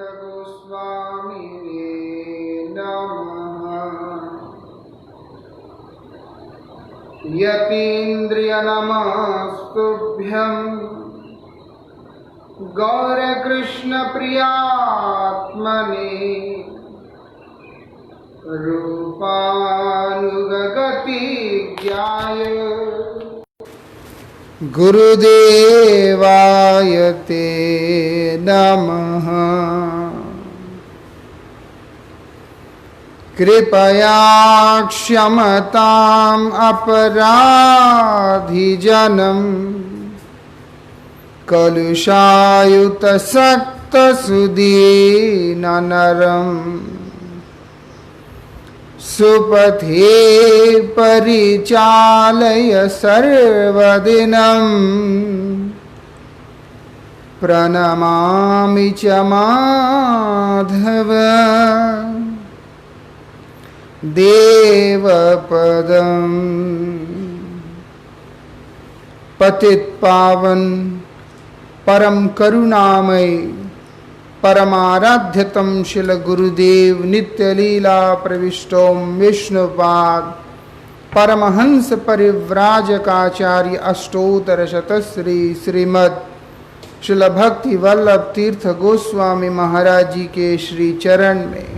गोस्वामिने नमः। यतीन्द्रियनमस्तुभ्यं गौरकृष्णप्रियात्मने रूपानुगतिज्ञाय गुरुदेवाय ते नमः। कृपया क्षमताम् अपराधिजनम् कलुषायुतसक्तसुदीननरम् सुपथे परिचालय सर्वदिनम् प्रणमामि च माधव देवपदम्। पतित पावन परम करुणामय परमाराध्यतम शिल गुरुदेव नित्य लीला प्रविष्टोम विष्णुपाद परमहंस परिव्राजकाचार्य अष्टोत्तर शतश्री श्रीमद शिल भक्ति वल्लभ तीर्थ गोस्वामी महाराज जी के श्री चरण में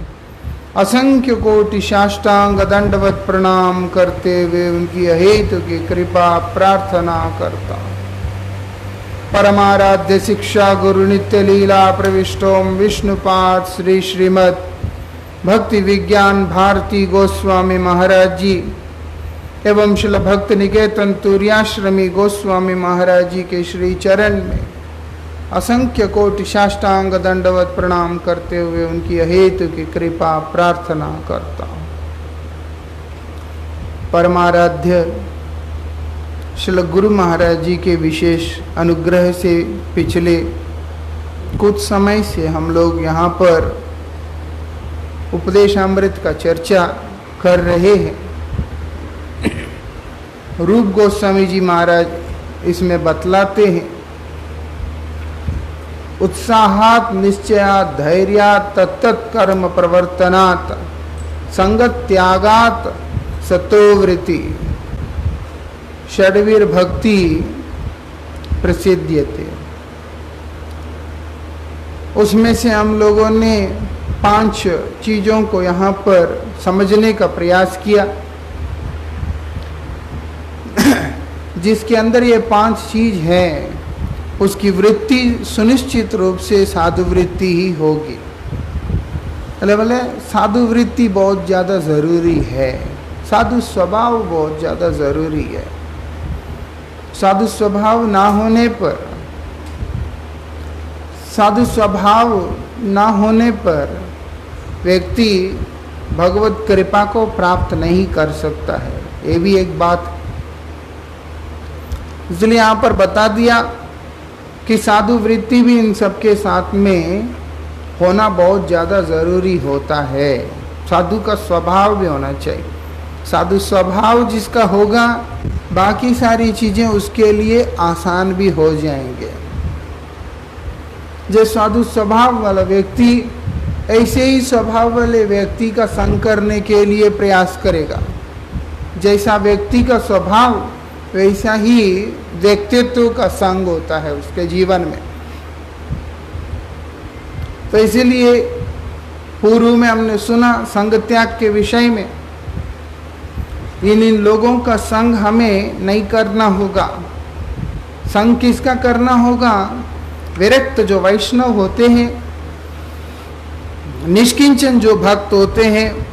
असंख्य कोटि साष्टांग दंडवत प्रणाम करते हुए उनकी अहेतु की कृपा प्रार्थना करता हूँ। परमाराध्य शिक्षा गुरु नित्य लीला प्रविष्टोम विष्णुपाद श्री श्रीमद भक्ति विज्ञान भारती गोस्वामी महाराज जी एवं शिल भक्त निकेतन तुर्याश्रमी गोस्वामी महाराज जी के श्री चरण में असंख्य कोटि साष्टांग दंडवत प्रणाम करते हुए उनकी अहेतु की कृपा प्रार्थना करता हूँ। परमाराध्य श्री गुरु महाराज जी के विशेष अनुग्रह से पिछले कुछ समय से हम लोग यहाँ पर उपदेशामृत का चर्चा कर रहे हैं। रूप गोस्वामी जी महाराज इसमें बतलाते हैं, उत्साहात निश्चयात धैर्यात तत्तत् कर्म प्रवर्तनात् संगत त्यागात सतोवृत्ति षड्वीर भक्ति प्रसिद्ध्यते। उसमें से हम लोगों ने 5 चीजों को यहाँ पर समझने का प्रयास किया, जिसके अंदर ये 5 चीज है उसकी वृत्ति सुनिश्चित रूप से साधु वृत्ति ही होगी। बोले साधु वृत्ति बहुत ज़्यादा ज़रूरी है, साधु स्वभाव बहुत ज़्यादा ज़रूरी है। साधु स्वभाव ना होने पर व्यक्ति भगवत कृपा को प्राप्त नहीं कर सकता है। ये भी एक बात, इसलिए यहाँ पर बता दिया कि साधु वृत्ति भी इन सबके साथ में होना बहुत ज़्यादा ज़रूरी होता है। साधु का स्वभाव भी होना चाहिए। साधु स्वभाव जिसका होगा बाकी सारी चीज़ें उसके लिए आसान भी हो जाएंगे। जो साधु स्वभाव वाला व्यक्ति ऐसे ही स्वभाव वाले व्यक्ति का संग करने के लिए प्रयास करेगा। जैसा व्यक्ति का स्वभाव वैसा ही व्यक्तित्व का संग होता है उसके जीवन में। तो इसीलिए पूर्व में हमने सुना संग त्याग के विषय में, इन लोगों का संग हमें नहीं करना होगा। संग किसका करना होगा? विरक्त जो वैष्णव होते हैं, निष्किंचन जो भक्त होते हैं,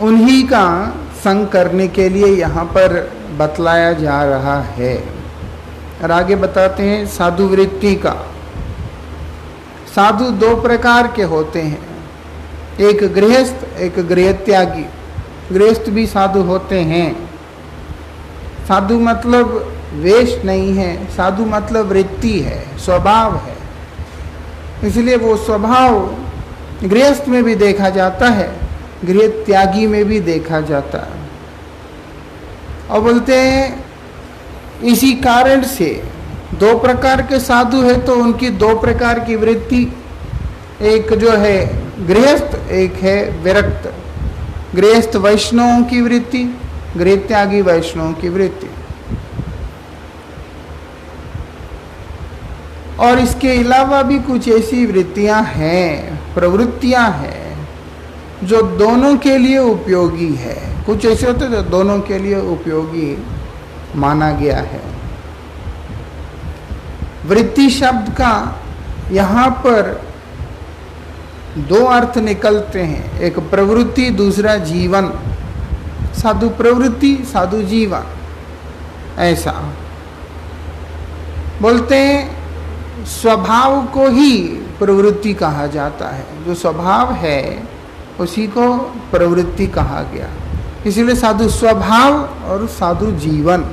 उन्हीं का संग करने के लिए यहाँ पर बतलाया जा रहा है। और आगे बताते हैं साधु वृत्ति का। साधु 2 प्रकार के होते हैं, एक गृहस्थ एक गृह त्यागी। गृहस्थ भी साधु होते हैं। साधु मतलब वेश नहीं है, साधु मतलब वृत्ति है, स्वभाव है। इसलिए वो स्वभाव गृहस्थ में भी देखा जाता है, गृह त्यागी में भी देखा जाता है। और बोलते हैं इसी कारण से 2 प्रकार के साधु है तो उनकी 2 प्रकार की वृत्ति एक जो है गृहस्थ, एक है विरक्त। गृहस्थ वैष्णवों की वृत्ति, गृह त्यागी वैष्णवों की वृत्ति। और इसके अलावा भी कुछ ऐसी वृत्तियां हैं, प्रवृत्तियां हैं जो दोनों के लिए उपयोगी है। कुछ ऐसे होते जो दोनों के लिए उपयोगी माना गया है। वृत्ति शब्द का यहाँ पर दो अर्थ निकलते हैं, एक प्रवृत्ति, दूसरा जीवन। साधु प्रवृत्ति, साधु जीवन, ऐसा बोलते हैं। स्वभाव को ही प्रवृत्ति कहा जाता है, जो स्वभाव है उसी को प्रवृत्ति कहा गया। इसीलिए साधु स्वभाव और साधु जीवन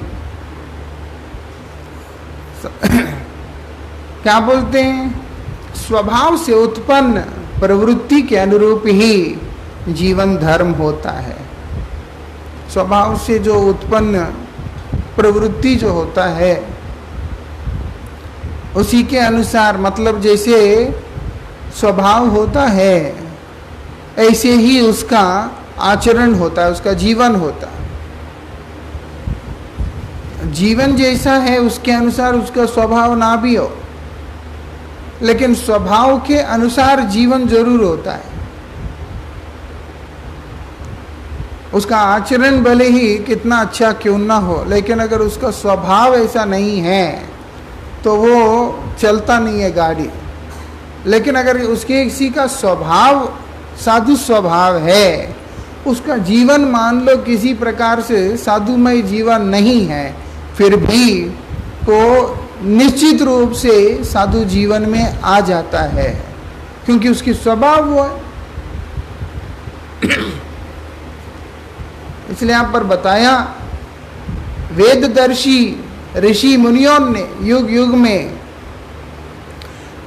क्या बोलते हैं, स्वभाव से उत्पन्न प्रवृत्ति के अनुरूप ही जीवन धर्म होता है। स्वभाव से जो उत्पन्न प्रवृत्ति जो होता है उसी के अनुसार, मतलब जैसे स्वभाव होता है ऐसे ही उसका आचरण होता है, उसका जीवन होता है। जीवन जैसा है उसके अनुसार उसका स्वभाव ना भी हो, लेकिन स्वभाव के अनुसार जीवन जरूर होता है। उसका आचरण भले ही कितना अच्छा क्यों ना हो, लेकिन अगर उसका स्वभाव ऐसा नहीं है तो वो चलता नहीं है गाड़ी। लेकिन अगर उसके किसी का स्वभाव साधु स्वभाव है, उसका जीवन मान लो किसी प्रकार से साधुमय जीवन नहीं है, फिर भी वो निश्चित रूप से साधु जीवन में आ जाता है, क्योंकि उसकी स्वभाव वो है। इसलिए यहाँ पर बताया, वेददर्शी ऋषि मुनियों ने युग युग में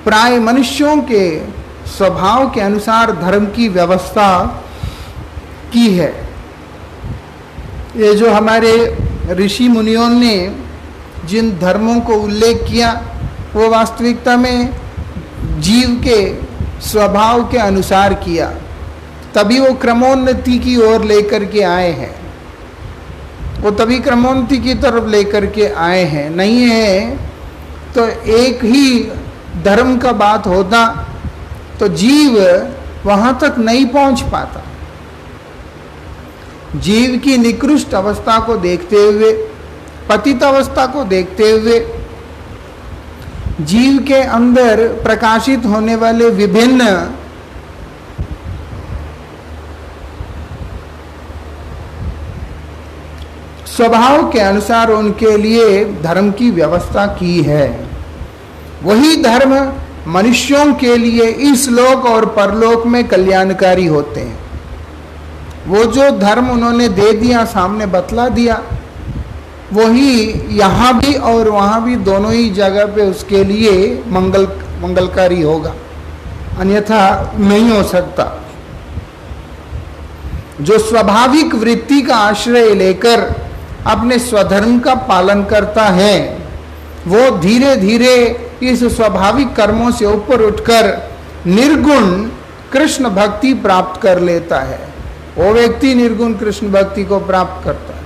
प्राय मनुष्यों के स्वभाव के अनुसार धर्म की व्यवस्था की है। ये जो हमारे ऋषि मुनियों ने जिन धर्मों को उल्लेख किया वो वास्तविकता में जीव के स्वभाव के अनुसार किया, तभी वो क्रमोन्नति की ओर लेकर के आए हैं। वो तभी क्रमोन्नति की तरफ लेकर के आए हैं। नहीं है तो एक ही धर्म का बात होता तो जीव वहां तक नहीं पहुंच पाता। जीव की निकृष्ट अवस्था को देखते हुए, पतित अवस्था को देखते हुए, जीव के अंदर प्रकाशित होने वाले विभिन्न स्वभाव के अनुसार उनके लिए धर्म की व्यवस्था की है। वही धर्म मनुष्यों के लिए इस लोक और परलोक में कल्याणकारी होते हैं। वो जो धर्म उन्होंने दे दिया, सामने बतला दिया, वही यहाँ भी और वहाँ भी दोनों ही जगह पे उसके लिए मंगलकारी होगा, अन्यथा नहीं हो सकता। जो स्वाभाविक वृत्ति का आश्रय लेकर अपने स्वधर्म का पालन करता है, वो धीरे धीरे इस स्वाभाविक कर्मों से ऊपर उठकर निर्गुण कृष्ण भक्ति प्राप्त कर लेता है। वो व्यक्ति निर्गुण कृष्ण भक्ति को प्राप्त करता है।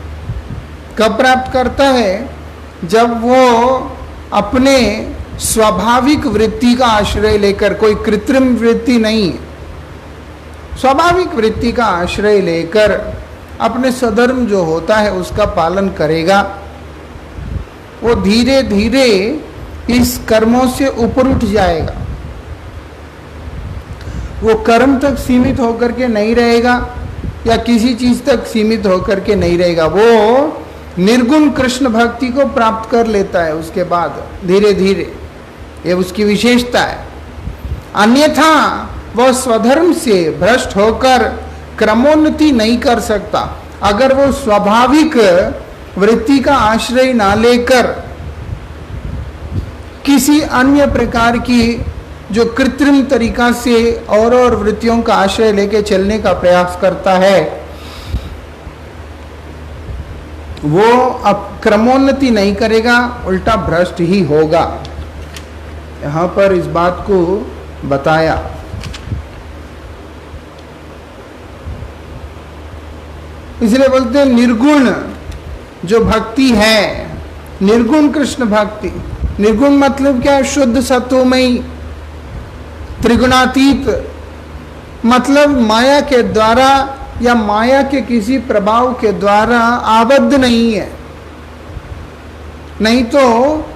कब प्राप्त करता है? जब वो अपने स्वाभाविक वृत्ति का आश्रय लेकर, कोई कृत्रिम वृत्ति नहीं, स्वाभाविक वृत्ति का आश्रय लेकर अपने स्वधर्म जो होता है उसका पालन करेगा। वो धीरे धीरे इस कर्मों से ऊपर उठ जाएगा। वो कर्म तक सीमित होकर के नहीं रहेगा या किसी चीज तक सीमित होकर के नहीं रहेगा। वो निर्गुण कृष्ण भक्ति को प्राप्त कर लेता है उसके बाद धीरे धीरे। ये उसकी विशेषता है। अन्यथा वह स्वधर्म से भ्रष्ट होकर क्रमोन्नति नहीं कर सकता। अगर वो स्वाभाविक वृत्ति का आश्रय ना लेकर किसी अन्य प्रकार की जो कृत्रिम तरीका से और वृत्तियों का आश्रय लेकर चलने का प्रयास करता है, वो अब क्रमोन्नति नहीं करेगा, उल्टा भ्रष्ट ही होगा। यहाँ पर इस बात को बताया। इसलिए बोलते हैं निर्गुण जो भक्ति है, निर्गुण कृष्ण भक्ति। निर्गुण मतलब क्या? शुद्ध सत्वमयी, त्रिगुणातीत, मतलब माया के द्वारा या माया के किसी प्रभाव के द्वारा आबद्ध नहीं है। नहीं तो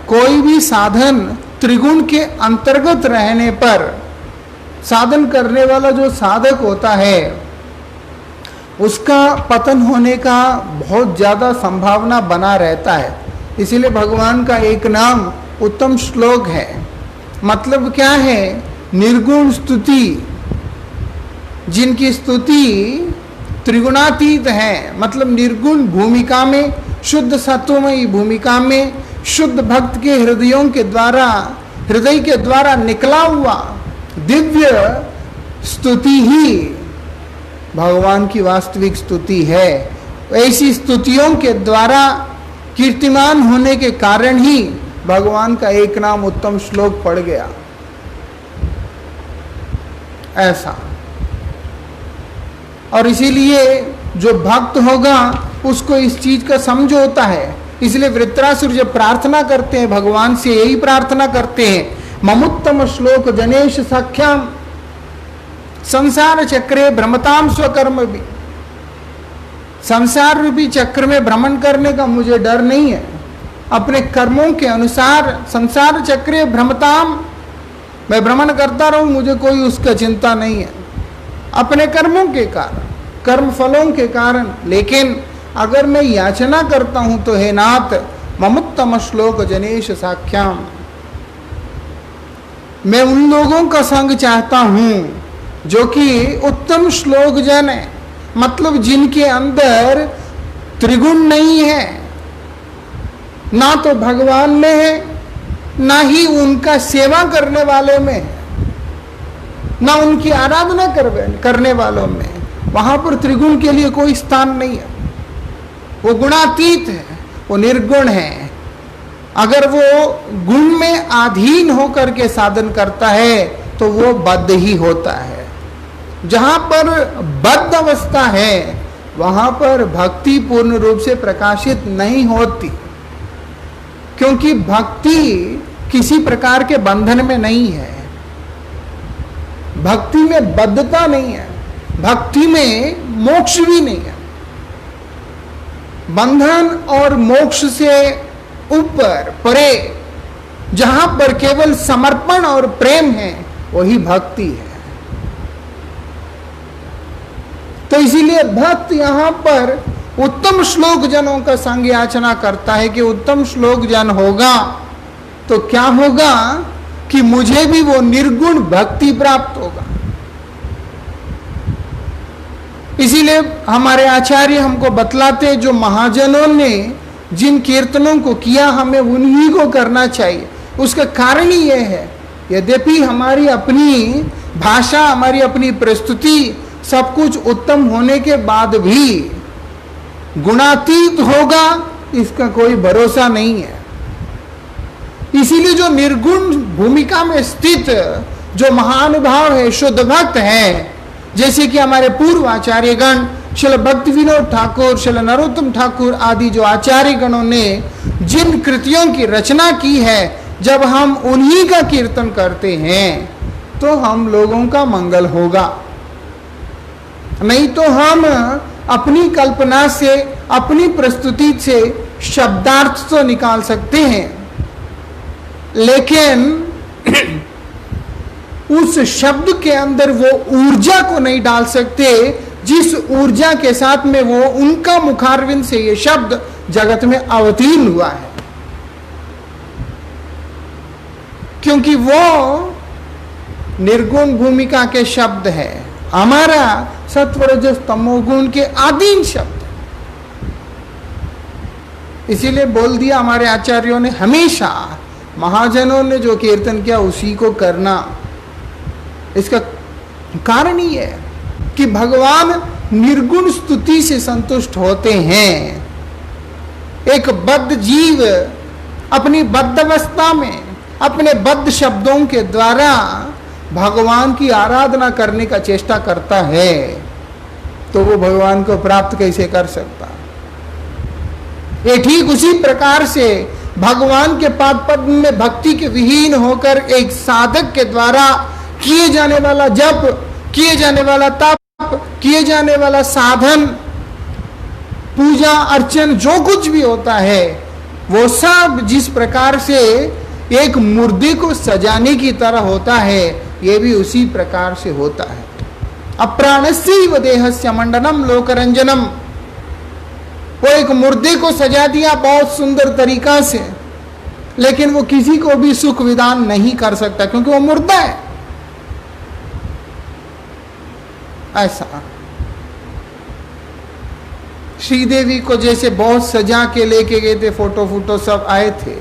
कोई भी साधन त्रिगुण के अंतर्गत रहने पर साधन करने वाला जो साधक होता है उसका पतन होने का बहुत ज्यादा संभावना बना रहता है। इसीलिए भगवान का एक नाम उत्तम श्लोक है। मतलब क्या है? निर्गुण स्तुति, जिनकी स्तुति त्रिगुणातीत है, मतलब निर्गुण भूमिका में, शुद्ध सत्वमयी भूमिका में, शुद्ध भक्त के हृदयों के द्वारा, हृदय के द्वारा निकला हुआ दिव्य स्तुति ही भगवान की वास्तविक स्तुति है। ऐसी स्तुतियों के द्वारा कीर्तिमान होने के कारण ही भगवान का एक नाम उत्तम श्लोक पड़ गया। ऐसा, और इसीलिए जो भक्त होगा उसको इस चीज का समझ होता है। इसलिए वृत्रासुर जब प्रार्थना करते हैं भगवान से, यही प्रार्थना करते हैं, ममुत्तम श्लोक जनेश सख्याम संसार चक्रे भ्रमताम स्वकर्म भी। संसार रूपी चक्र में भ्रमण करने का मुझे डर नहीं है। अपने कर्मों के अनुसार संसार चक्रे भ्रमताम, मैं भ्रमण करता रहूं, मुझे कोई उसका चिंता नहीं है, अपने कर्मों के कारण, कर्म फलों के कारण। लेकिन अगर मैं याचना करता हूं तो हे नाथ, ममुत्तम श्लोक जनेश साख्याम, मैं उन लोगों का संग चाहता हूं जो कि उत्तम श्लोक जन है, मतलब जिनके अंदर त्रिगुण नहीं है, ना तो भगवान में है, ना ही उनका सेवा करने वाले में है, ना उनकी आराधना करने वालों में। वहां पर त्रिगुण के लिए कोई स्थान नहीं है। वो गुणातीत है, वो निर्गुण है। अगर वो गुण में अधीन होकर के साधन करता है तो वो बद्ध ही होता है। जहां पर बद्ध अवस्था है वहां पर भक्ति पूर्ण रूप से प्रकाशित नहीं होती, क्योंकि भक्ति किसी प्रकार के बंधन में नहीं है। भक्ति में बद्धता नहीं है, भक्ति में मोक्ष भी नहीं है। बंधन और मोक्ष से ऊपर परे जहां पर केवल समर्पण और प्रेम है वही भक्ति है। तो इसीलिए भक्त यहां पर उत्तम श्लोक जनों का संग याचना करता है कि उत्तम श्लोक जन होगा तो क्या होगा कि मुझे भी वो निर्गुण भक्ति प्राप्त होगा। इसीलिए हमारे आचार्य हमको बतलाते हैं, जो महाजनों ने जिन कीर्तनों को किया हमें उन्हीं को करना चाहिए। उसका कारण ही यह है, यद्यपि हमारी अपनी भाषा, हमारी अपनी प्रस्तुति सब कुछ उत्तम होने के बाद भी गुणातीत होगा इसका कोई भरोसा नहीं है। इसीलिए जो निर्गुण भूमिका में स्थित जो महानुभाव है, शुद्ध भक्त है, जैसे कि हमारे पूर्व आचार्यगण श्रील भक्ति विनोद ठाकुर, श्रील नरोत्तम ठाकुर आदि जो आचार्य गणों ने जिन कृतियों की रचना की है, जब हम उन्हीं का कीर्तन करते हैं तो हम लोगों का मंगल होगा। नहीं तो हम अपनी कल्पना से, अपनी प्रस्तुति से शब्दार्थ तो निकाल सकते हैं, लेकिन उस शब्द के अंदर वो ऊर्जा को नहीं डाल सकते जिस ऊर्जा के साथ में वो उनका मुखारविंद से ये शब्द जगत में अवतीर्ण हुआ है। क्योंकि वो निर्गुण भूमिका के शब्द है, हमारा सत्वरजस तमोगुण के आधीन शब्द। इसीलिए बोल दिया हमारे आचार्यों ने, हमेशा महाजनों ने जो कीर्तन किया उसी को करना। इसका कारण ही है कि भगवान निर्गुण स्तुति से संतुष्ट होते हैं। एक बद्ध जीव अपनी बद्ध अवस्था में अपने बद्ध शब्दों के द्वारा भगवान की आराधना करने का चेष्टा करता है, तो वो भगवान को प्राप्त कैसे कर सकता। ये ठीक उसी प्रकार से भगवान के पाद पद्म में भक्ति के विहीन होकर एक साधक के द्वारा किए जाने वाला जप, किए जाने वाला तप, किए जाने वाला साधन, पूजा अर्चन जो कुछ भी होता है, वो सब जिस प्रकार से एक मुर्दे को सजाने की तरह होता है, ये भी उसी प्रकार से होता है। अप्राणस्यैव देहस्य मंडनम लोकरंजनम, वो एक मुर्दे को सजा दिया बहुत सुंदर तरीका से, लेकिन वो किसी को भी सुख विदान नहीं कर सकता क्योंकि वो मुर्दा है। ऐसा श्रीदेवी को जैसे बहुत सजा के लेके गए थे, फोटो सब आए थे,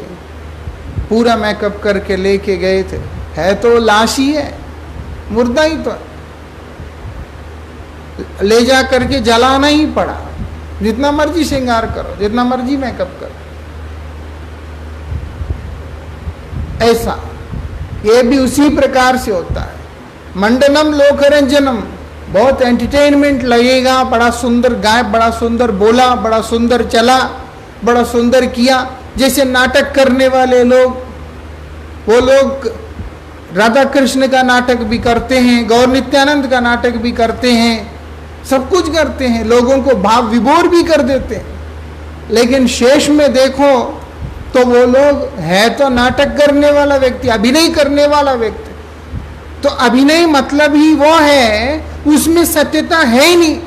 पूरा मेकअप करके लेके गए थे, है तो लाश ही है, मुर्दा ही तो, ले जा करके जलाना ही पड़ा। जितना मर्जी श्रृंगार करो, जितना मर्जी मेकअप करो, ऐसा ये भी उसी प्रकार से होता है। मंडनम लोकरंजनम, बहुत एंटरटेनमेंट लगेगा, बड़ा सुंदर गाय, बड़ा सुंदर बोला, बड़ा सुंदर चला, बड़ा सुंदर किया। जैसे नाटक करने वाले लोग, वो लोग राधा कृष्ण का नाटक भी करते हैं, गौर नित्यानंद का नाटक भी करते हैं, सब कुछ करते हैं, लोगों को भाव विभोर भी कर देते हैं। लेकिन शेष में देखो तो वो लोग है तो नाटक करने वाला व्यक्ति, अभिनय करने वाला व्यक्ति, तो अभिनय मतलब ही वो है, उसमें सत्यता है ही नहीं,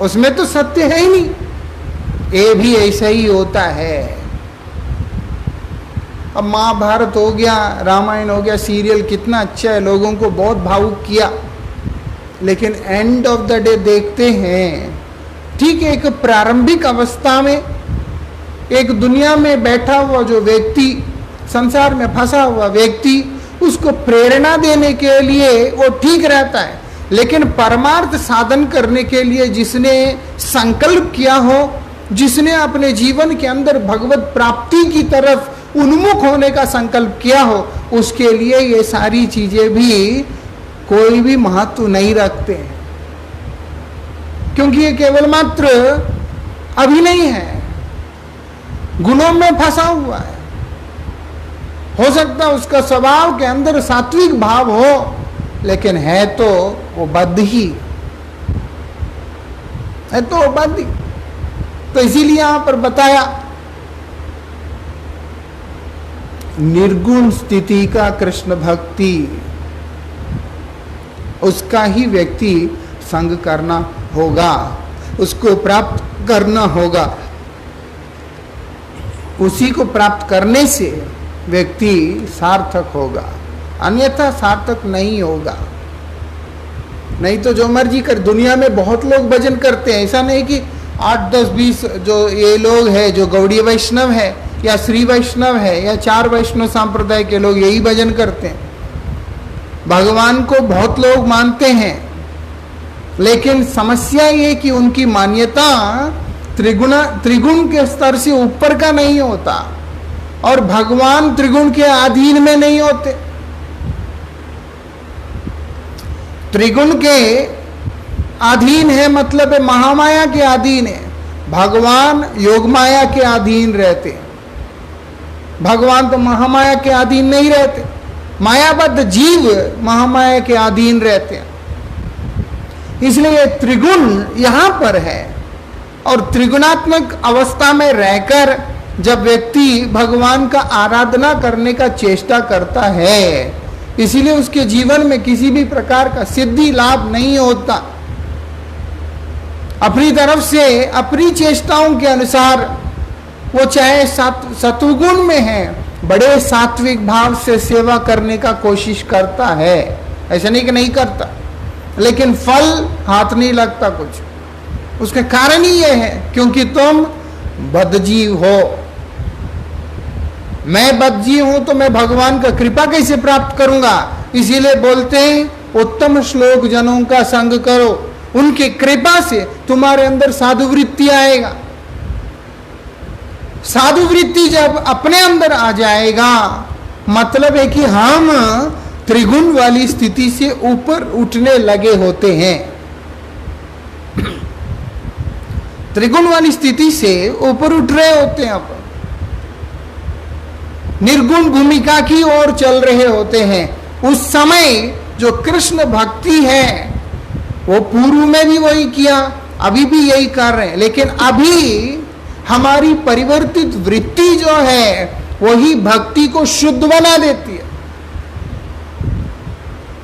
उसमें तो सत्य है ही नहीं। ये भी ऐसा ही होता है। अब महाभारत हो गया, रामायण हो गया, सीरियल कितना अच्छा है, लोगों को बहुत भावुक किया, लेकिन एंड ऑफ द डे देखते हैं, ठीक है, एक प्रारंभिक अवस्था में एक दुनिया में बैठा हुआ जो व्यक्ति, संसार में फंसा हुआ व्यक्ति, उसको प्रेरणा देने के लिए वो ठीक रहता है, लेकिन परमार्थ साधन करने के लिए जिसने संकल्प किया हो, जिसने अपने जीवन के अंदर भगवत प्राप्ति की तरफ उन्मुख होने का संकल्प किया हो, उसके लिए ये सारी चीजें भी कोई भी महत्व नहीं रखते हैं, क्योंकि ये केवल मात्र अभिनय है, गुणों में फंसा हुआ है। हो सकता है उसका स्वभाव के अंदर सात्विक भाव हो, लेकिन है तो वो बद्ध ही है, तो वो बद्ध ही। तो इसीलिए यहां पर बताया निर्गुण स्थिति का कृष्ण भक्ति, उसका ही व्यक्ति संग करना होगा, उसको प्राप्त करना होगा। उसी को प्राप्त करने से व्यक्ति सार्थक होगा, अन्यथा सार्थक नहीं होगा। नहीं तो जो मर्जी कर, दुनिया में बहुत लोग भजन करते हैं, ऐसा नहीं कि 8, 10, 20 जो ये लोग हैं, जो गौड़ीय वैष्णव है या श्री वैष्णव है या 4 वैष्णव संप्रदाय के लोग यही भजन करते हैं। भगवान को बहुत लोग मानते हैं, लेकिन समस्या ये कि उनकी मान्यता त्रिगुण के स्तर से ऊपर का नहीं होता, और भगवान त्रिगुण के अधीन में नहीं होते। त्रिगुण के अधीन है मतलब है महामाया के अधीन है, भगवान योग माया के अधीन रहते हैं। भगवान तो महामाया के अधीन नहीं रहते, मायाबद्ध जीव महामाया के अधीन रहते हैं। इसलिए त्रिगुण यहां पर है, और त्रिगुणात्मक अवस्था में रहकर जब व्यक्ति भगवान का आराधना करने का चेष्टा करता है, इसीलिए उसके जीवन में किसी भी प्रकार का सिद्धि लाभ नहीं होता। अपनी तरफ से अपनी चेष्टाओं के अनुसार वो चाहे सतुगुण में है, बड़े सात्विक भाव से सेवा करने का कोशिश करता है, ऐसा नहीं कि नहीं करता, लेकिन फल हाथ नहीं लगता कुछ। उसका कारण ही यह है क्योंकि तुम बद्धजीव हो। मैं बद्धजीव हूं तो मैं भगवान का कृपा कैसे प्राप्त करूंगा? इसीलिए बोलते हैं उत्तम श्लोक जनों का संग करो, उनकी कृपा से तुम्हारे अंदर साधु वृत्ति आएगा। साधु वृत्ति जब अपने अंदर आ जाएगा, मतलब है कि हम त्रिगुण वाली स्थिति से ऊपर उठने लगे होते हैं। त्रिगुण वाली स्थिति से ऊपर उठ रहे होते हैं, अपन निर्गुण भूमिका की ओर चल रहे होते हैं। उस समय जो कृष्ण भक्ति है वो पूर्व में भी वही किया, अभी भी यही कर रहे हैं, लेकिन अभी हमारी परिवर्तित वृत्ति जो है वही भक्ति को शुद्ध बना देती है।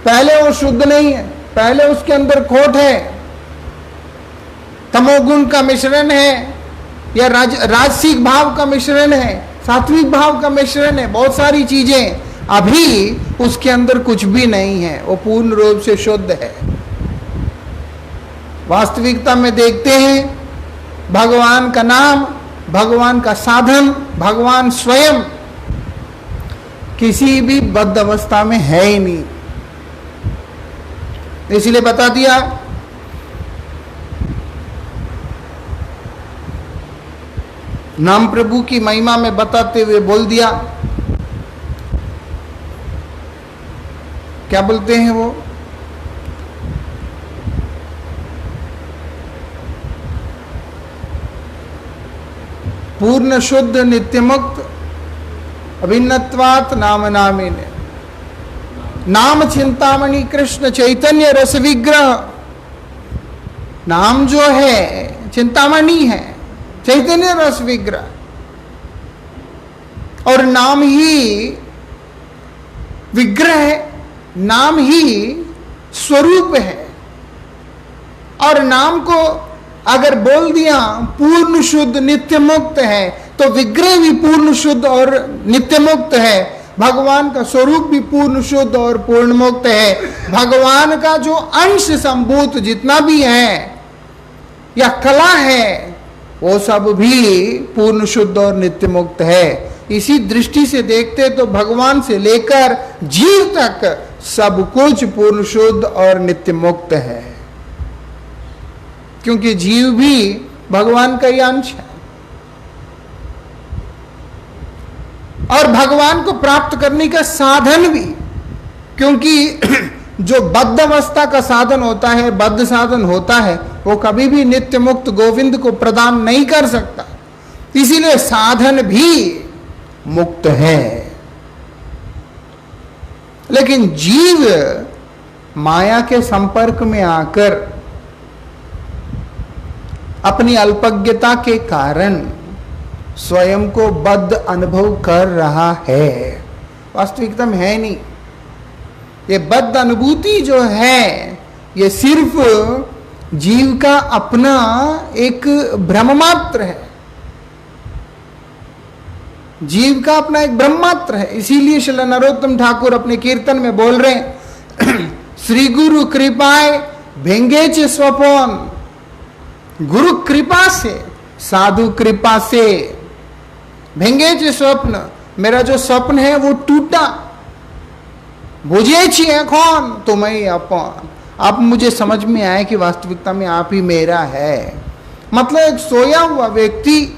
पहले वो शुद्ध नहीं है, पहले उसके अंदर खोट है, तमोगुण का मिश्रण है, या राजसिक भाव का मिश्रण है, सात्विक भाव का मिश्रण है, बहुत सारी चीजें। अभी उसके अंदर कुछ भी नहीं है, वो पूर्ण रूप से शुद्ध है। वास्तविकता में देखते हैं भगवान का नाम, भगवान का साधन, भगवान स्वयं किसी भी बद्ध अवस्था में है ही नहीं। इसलिए बता दिया नाम प्रभु की महिमा में बताते हुए बोल दिया, क्या बोलते हैं वो, पूर्ण शुद्ध नित्य मुक्त अभिन्नत्वात् नाम नामिने, नाम चिंतामणि कृष्ण चैतन्य रस विग्रह। नाम जो है चिंतामणि है, चैतन्य रस विग्रह, और नाम ही विग्रह है, नाम ही स्वरूप है। और नाम को अगर बोल दिया पूर्ण शुद्ध नित्य मुक्त है, तो विग्रह भी पूर्ण शुद्ध और नित्य मुक्त है, भगवान का स्वरूप भी पूर्ण शुद्ध और पूर्ण मुक्त है। भगवान का जो अंश संभूत जितना भी है या कला है वो सब भी पूर्ण शुद्ध और नित्य मुक्त है। इसी दृष्टि से देखते तो भगवान से लेकर जीव तक सब कुछ पूर्ण शुद्ध और नित्य मुक्त है, क्योंकि जीव भी भगवान का ही अंश है। और भगवान को प्राप्त करने का साधन भी, क्योंकि जो बद्ध अवस्था का साधन होता है, बद्ध साधन होता है, वो कभी भी नित्य मुक्त गोविंद को प्रदान नहीं कर सकता, इसीलिए साधन भी मुक्त है। लेकिन जीव माया के संपर्क में आकर अपनी अल्पज्ञता के कारण स्वयं को बद्ध अनुभव कर रहा है। वास्तविकता में है नहीं। ये बद्ध अनुभूति जो है ये सिर्फ जीव का अपना एक भ्रम मात्र है, जीव का अपना एक भ्रम मात्र है। इसीलिए श्री नरोत्तम ठाकुर अपने कीर्तन में बोल रहे हैं, श्री गुरु कृपाए भेंगे च स्वपन, गुरु कृपा से, साधु कृपा से भेंगे च स्वप्न, मेरा जो स्वप्न है वो टूटा, बुझे छी कौन तुम्हें अपन, अब मुझे समझ में आया कि वास्तविकता में आप ही मेरा है। मतलब एक सोया हुआ व्यक्ति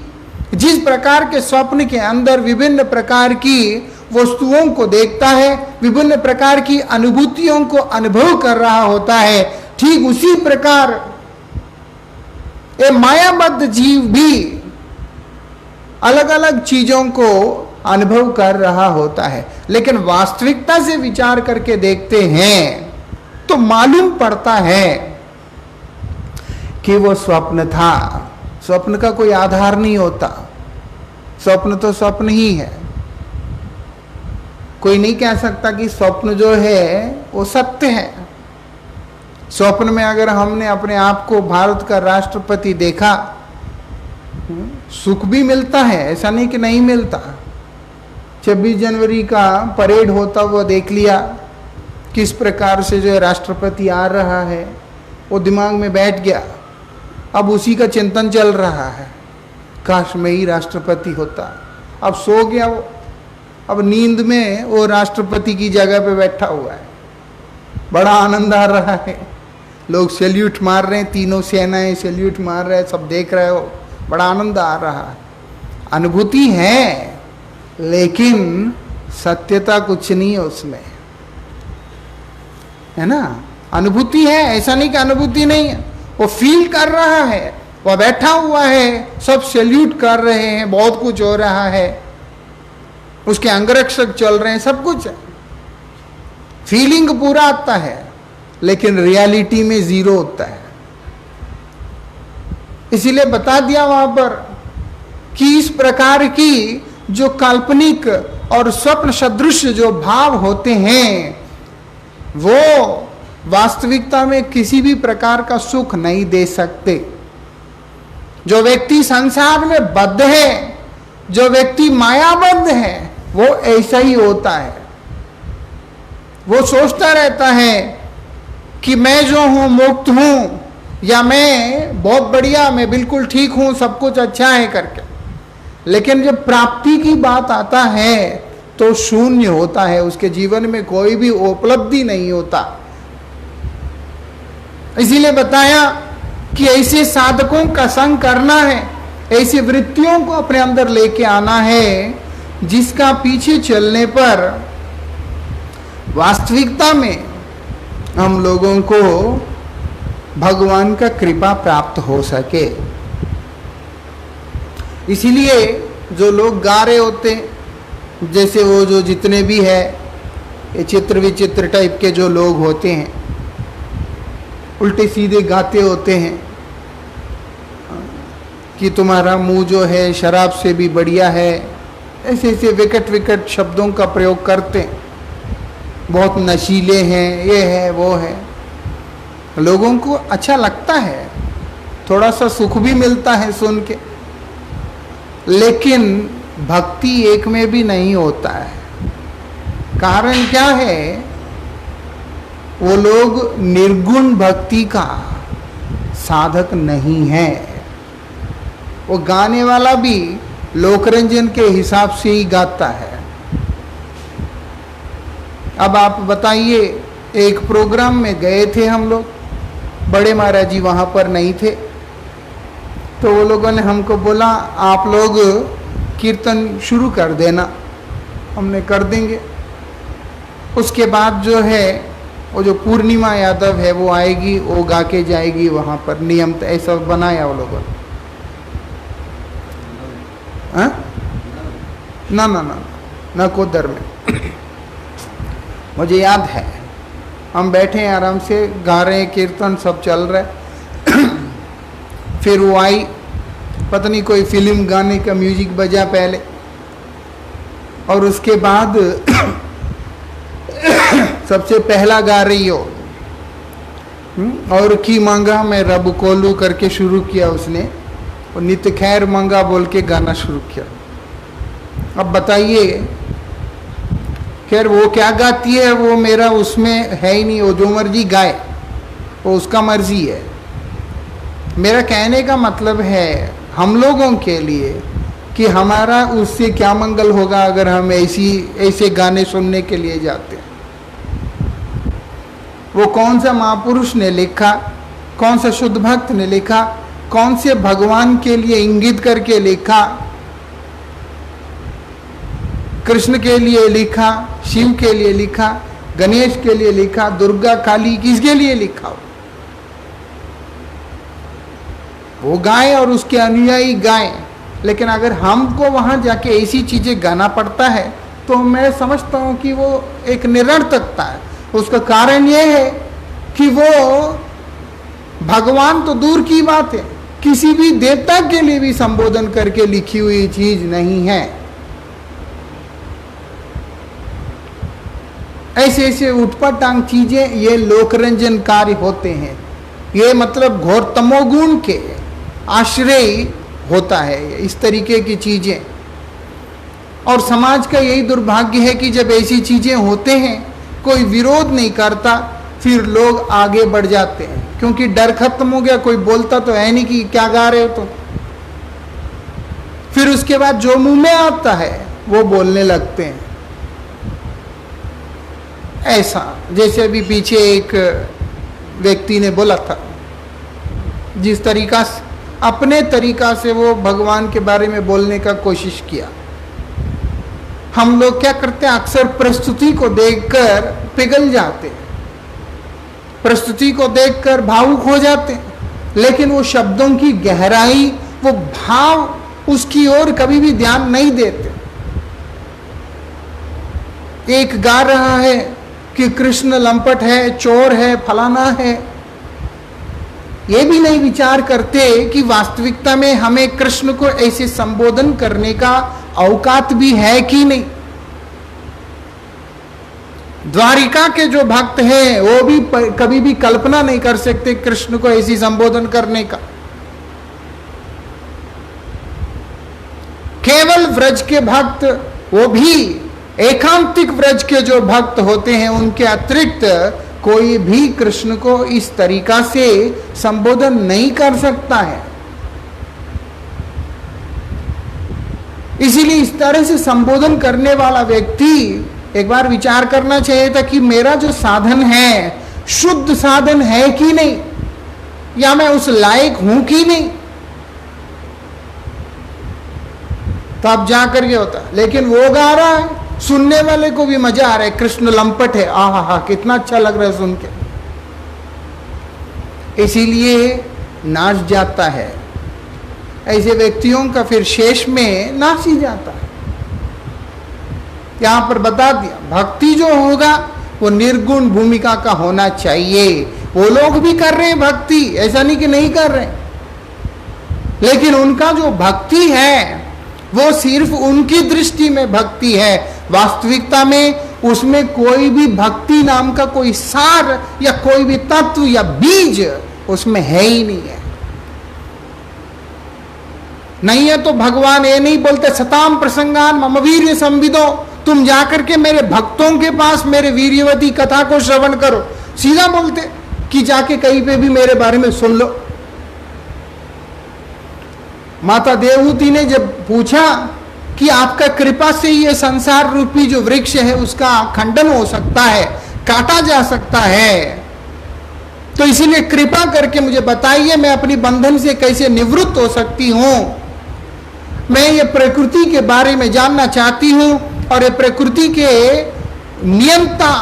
जिस प्रकार के स्वप्न के अंदर विभिन्न प्रकार की वस्तुओं को देखता है, विभिन्न प्रकार की अनुभूतियों को अनुभव कर रहा होता है, ठीक उसी प्रकार ये मायाबद्ध जीव भी अलग अलग चीजों को अनुभव कर रहा होता है। लेकिन वास्तविकता से विचार करके देखते हैं तो मालूम पड़ता है कि वो स्वप्न था। स्वप्न का कोई आधार नहीं होता, स्वप्न तो स्वप्न ही है। कोई नहीं कह सकता कि स्वप्न जो है वो सत्य है। स्वप्न में अगर हमने अपने आप को भारत का राष्ट्रपति देखा, सुख भी मिलता है, ऐसा नहीं कि नहीं मिलता। 26 जनवरी का परेड होता हुआ देख लिया, किस प्रकार से जो है राष्ट्रपति आ रहा है, वो दिमाग में बैठ गया। अब उसी का चिंतन चल रहा है, काश मैं ही राष्ट्रपति होता। अब सो गया वो, अब नींद में वो राष्ट्रपति की जगह पे बैठा हुआ है, बड़ा आनंद आ रहा है, लोग सैल्यूट मार रहे हैं, तीनों सेनाएं सैल्यूट मार रहे हैं, सब देख रहे हो, बड़ा आनंद आ रहा है। अनुभूति है लेकिन सत्यता कुछ नहीं है उसमें। है ना। अनुभूति है, ऐसा नहीं कि अनुभूति नहीं है, वो फील कर रहा है, वो बैठा हुआ है, सब सैल्यूट कर रहे हैं, बहुत कुछ हो रहा है, उसके अंगरक्षक चल रहे हैं, सब कुछ है, फीलिंग पूरा आता है, लेकिन रियलिटी में जीरो होता है। इसीलिए बता दिया वहां पर कि इस प्रकार की जो काल्पनिक और स्वप्न सदृश जो भाव होते हैं वो वास्तविकता में किसी भी प्रकार का सुख नहीं दे सकते। जो व्यक्ति संसार में बद्ध है, जो व्यक्ति मायाबद्ध है, वो ऐसा ही होता है। वो सोचता रहता है कि मैं जो हूं मुक्त हूं, या मैं बहुत बढ़िया, मैं बिल्कुल ठीक हूं, सब कुछ अच्छा है करके, लेकिन जब प्राप्ति की बात आता है तो शून्य होता है, उसके जीवन में कोई भी उपलब्धि नहीं होता। इसीलिए बताया कि ऐसे साधकों का संग करना है, ऐसी वृत्तियों को अपने अंदर लेके आना है, जिसका पीछे चलने पर वास्तविकता में हम लोगों को भगवान का कृपा प्राप्त हो सके। इसीलिए जो लोग गा रहे होते, जैसे वो जो जितने भी है ये चित्र विचित्र टाइप के जो लोग होते हैं, उल्टे सीधे गाते होते हैं कि तुम्हारा मुंह जो है शराब से भी बढ़िया है, ऐसे ऐसे विकट विकट शब्दों का प्रयोग करते हैं, बहुत नशीले हैं, ये है वो है। लोगों को अच्छा लगता है, थोड़ा सा सुख भी मिलता है सुन के, लेकिन भक्ति एक में भी नहीं होता है। कारण क्या है? वो लोग निर्गुण भक्ति का साधक नहीं है। वो गाने वाला भी लोकरंजन के हिसाब से ही गाता है। अब आप बताइए, एक प्रोग्राम में गए थे हम लोग, बड़े महाराज जी वहाँ पर नहीं थे, तो वो लोगों ने हमको बोला आप लोग कीर्तन शुरू कर देना। हमने कर देंगे। उसके बाद जो है वो जो पूर्णिमा यादव है वो आएगी, वो गा के जाएगी वहाँ पर, नियम तो ऐसा बनाया वो लोगों ने। ना ना ना ना कोदर में मुझे याद है, हम बैठे हैं आराम से, गा रहे हैं, कीर्तन सब चल रहा है। फिर वो आई, पता नहीं कोई फिल्म गाने का म्यूजिक बजा पहले, और उसके बाद सबसे पहला गा रही हो, और की मांगा मैं रब कोलू करके शुरू किया उसने, और नित खैर मांगा बोल के गाना शुरू किया। अब बताइए, खैर वो क्या गाती है वो मेरा उसमें है ही नहीं, वो जो मर्जी गाए वो उसका मर्जी है। मेरा कहने का मतलब है हम लोगों के लिए कि हमारा उससे क्या मंगल होगा अगर हम ऐसे गाने सुनने के लिए जाते हैं। वो कौन सा महापुरुष ने लिखा, कौन सा शुद्ध भक्त ने लिखा, कौन से भगवान के लिए इंगित करके लिखा, कृष्ण के लिए लिखा, शिव के लिए लिखा, गणेश के लिए लिखा, दुर्गा काली, किसके लिए लिखा? वो गाए और उसके अनुयायी गाए। लेकिन अगर हमको वहां जाके ऐसी चीजें गाना पड़ता है तो मैं समझता हूं कि वो एक निरर्थकता है। उसका कारण ये है कि वो भगवान तो दूर की बात है, किसी भी देवता के लिए भी संबोधन करके लिखी हुई चीज नहीं है। ऐसे ऐसे उठपटांग चीजें ये लोकरंजन कार्य होते हैं। ये मतलब घोर तमोगुण के आश्रय होता है इस तरीके की चीजें। और समाज का यही दुर्भाग्य है कि जब ऐसी चीजें होते हैं कोई विरोध नहीं करता, फिर लोग आगे बढ़ जाते हैं, क्योंकि डर खत्म हो गया। कोई बोलता तो है नहीं कि क्या गा रहे हो तो। फिर उसके बाद जो मुंह में आता है वो बोलने लगते हैं। ऐसा जैसे अभी पीछे एक व्यक्ति ने बोला था, जिस तरीका से अपने तरीका से वो भगवान के बारे में बोलने का कोशिश किया। हम लोग क्या करते हैं, अक्सर प्रस्तुति को देखकर पिघल जाते हैं। प्रस्तुति को देखकर भावुक हो जाते हैं, लेकिन वो शब्दों की गहराई, वो भाव, उसकी ओर कभी भी ध्यान नहीं देते। एक गा रहा है कि कृष्ण लंपट है, चोर है, फलाना है, ये भी नहीं विचार करते कि वास्तविकता में हमें कृष्ण को ऐसे संबोधन करने का औकात भी है कि नहीं। द्वारिका के जो भक्त हैं वो भी कभी भी कल्पना नहीं कर सकते कृष्ण को ऐसी संबोधन करने का। केवल व्रज के भक्त, वो भी एकांतिक व्रज के जो भक्त होते हैं, उनके अतिरिक्त कोई भी कृष्ण को इस तरीका से संबोधन नहीं कर सकता है। इसीलिए इस तरह से संबोधन करने वाला व्यक्ति एक बार विचार करना चाहिए था कि मेरा जो साधन है शुद्ध साधन है कि नहीं, या मैं उस लायक हूं कि नहीं, तब जाकर के होता। लेकिन वो गा रहा है, सुनने वाले को भी मजा आ रहा है, कृष्ण लंपट है, आहा हा, कितना अच्छा लग रहा है सुन के, इसीलिए नाच जाता है। ऐसे व्यक्तियों का फिर शेष में नाच ही जाता है। यहां पर बता दिया, भक्ति जो होगा वो निर्गुण भूमिका का होना चाहिए। वो लोग भी कर रहे हैं भक्ति, ऐसा नहीं कि नहीं कर रहे, लेकिन उनका जो भक्ति है वो सिर्फ उनकी दृष्टि में भक्ति है। वास्तविकता में उसमें कोई भी भक्ति नाम का कोई सार या कोई भी तत्व या बीज उसमें है ही नहीं है। नहीं है तो भगवान ये नहीं बोलते सताम प्रसंगान मम वीर्य संविदो, तुम जाकर के मेरे भक्तों के पास मेरे वीर्यवती कथा को श्रवण करो। सीधा बोलते कि जाके कहीं पे भी मेरे बारे में सुन लो। माता देवहूति ने जब पूछा कि आपका कृपा से ये संसार रूपी जो वृक्ष है उसका खंडन हो सकता है, काटा जा सकता है, तो इसीलिए कृपा करके मुझे बताइए मैं अपनी बंधन से कैसे निवृत्त हो सकती हूं। मैं ये प्रकृति के बारे में जानना चाहती हूं और ये प्रकृति के नियंता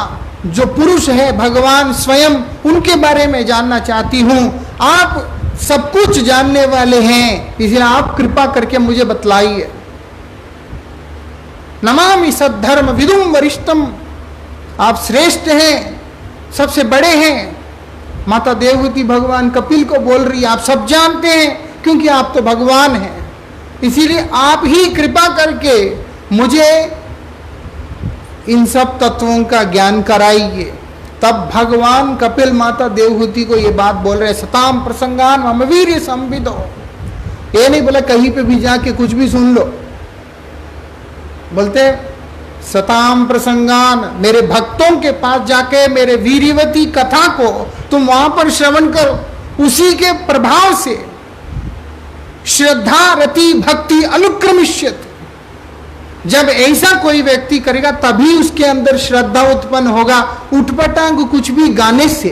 जो पुरुष है भगवान स्वयं, उनके बारे में जानना चाहती हूं। आप सब कुछ जानने वाले हैं, इसलिए आप कृपा करके मुझे बतलाइए। नमामि सद्धर्म विदुम वरिष्ठम, आप श्रेष्ठ हैं, सबसे बड़े हैं। माता देवहूति भगवान कपिल को बोल रही है आप सब जानते हैं क्योंकि आप तो भगवान हैं, इसीलिए आप ही कृपा करके मुझे इन सब तत्वों का ज्ञान कराइए। तब भगवान कपिल माता देवहूति को ये बात बोल रहे सताम प्रसंगान मम वीर्य संविदो। ये नहीं बोला कहीं पे भी जाके कुछ भी सुन लो, बोलते सताम प्रसंगान, मेरे भक्तों के पास जाके मेरे वीर्यवती कथा को तुम वहां पर श्रवण करो, उसी के प्रभाव से श्रद्धा रति भक्ति अनुक्रमिष्यति। जब ऐसा कोई व्यक्ति करेगा तभी उसके अंदर श्रद्धा उत्पन्न होगा। उठपटांग कुछ भी गाने से,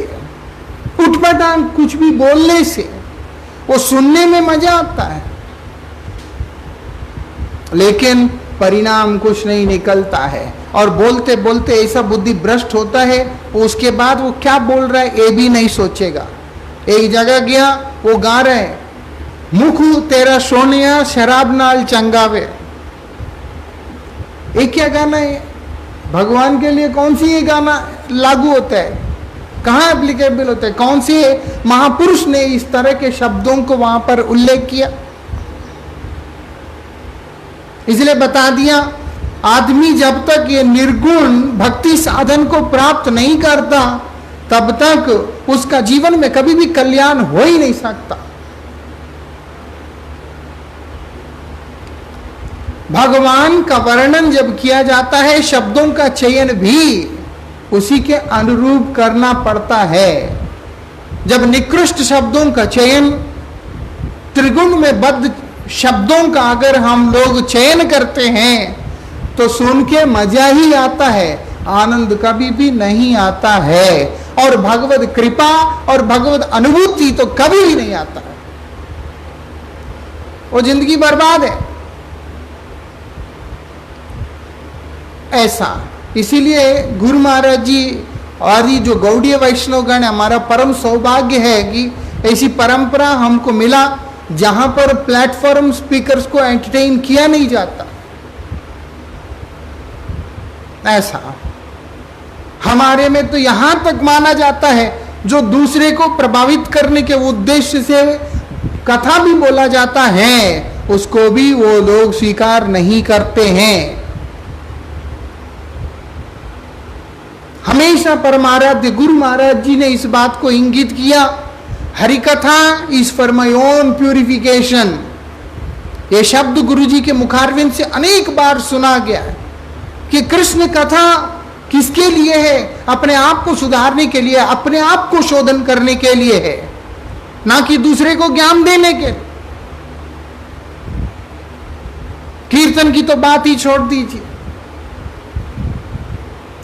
उठपटांग कुछ भी बोलने से वो सुनने में मजा आता है, लेकिन परिणाम कुछ नहीं निकलता है। और बोलते बोलते ऐसा बुद्धि भ्रष्ट होता है, उसके बाद वो क्या बोल रहा है ये भी नहीं सोचेगा। एक जगह गया, वो गा रहे मुख तेरा सोनिया शराब नाल चंगावे। ये क्या गाना है? भगवान के लिए कौन सी ये गाना लागू होता है, कहाँ एप्लीकेबल होता है? कौन से महापुरुष ने इस तरह के शब्दों को वहां पर उल्लेख किया? इसलिए बता दिया, आदमी जब तक ये निर्गुण भक्ति साधन को प्राप्त नहीं करता तब तक उसका जीवन में कभी भी कल्याण हो ही नहीं सकता। भगवान का वर्णन जब किया जाता है, शब्दों का चयन भी उसी के अनुरूप करना पड़ता है। जब निकृष्ट शब्दों का चयन, त्रिगुण में बद्ध शब्दों का अगर हम लोग चयन करते हैं तो सुन के मजा ही आता है, आनंद कभी भी नहीं आता है। और भगवत कृपा और भगवत अनुभूति तो कभी भी नहीं आता है, वो जिंदगी बर्बाद है। ऐसा इसीलिए गुरु महाराज जी और ये जो गौड़ीय वैष्णवगण, हमारा परम सौभाग्य है कि ऐसी परंपरा हमको मिला जहां पर प्लेटफॉर्म स्पीकर्स को एंटरटेन किया नहीं जाता। ऐसा हमारे में तो यहां तक माना जाता है जो दूसरे को प्रभावित करने के उद्देश्य से कथा भी बोला जाता है उसको भी वो लोग स्वीकार नहीं करते हैं। हमेशा परमाराध्य गुरु महाराज जी ने इस बात को इंगित किया, Harikatha is for my own purification. ये शब्द गुरु जी के मुखारविंद से अनेक बार सुना गया कि कृष्ण कथा किसके लिए है? अपने आप को सुधारने के लिए, अपने आप को शोधन करने के लिए है, ना कि दूसरे को ज्ञान देने के। कीर्तन की तो बात ही छोड़ दीजिए।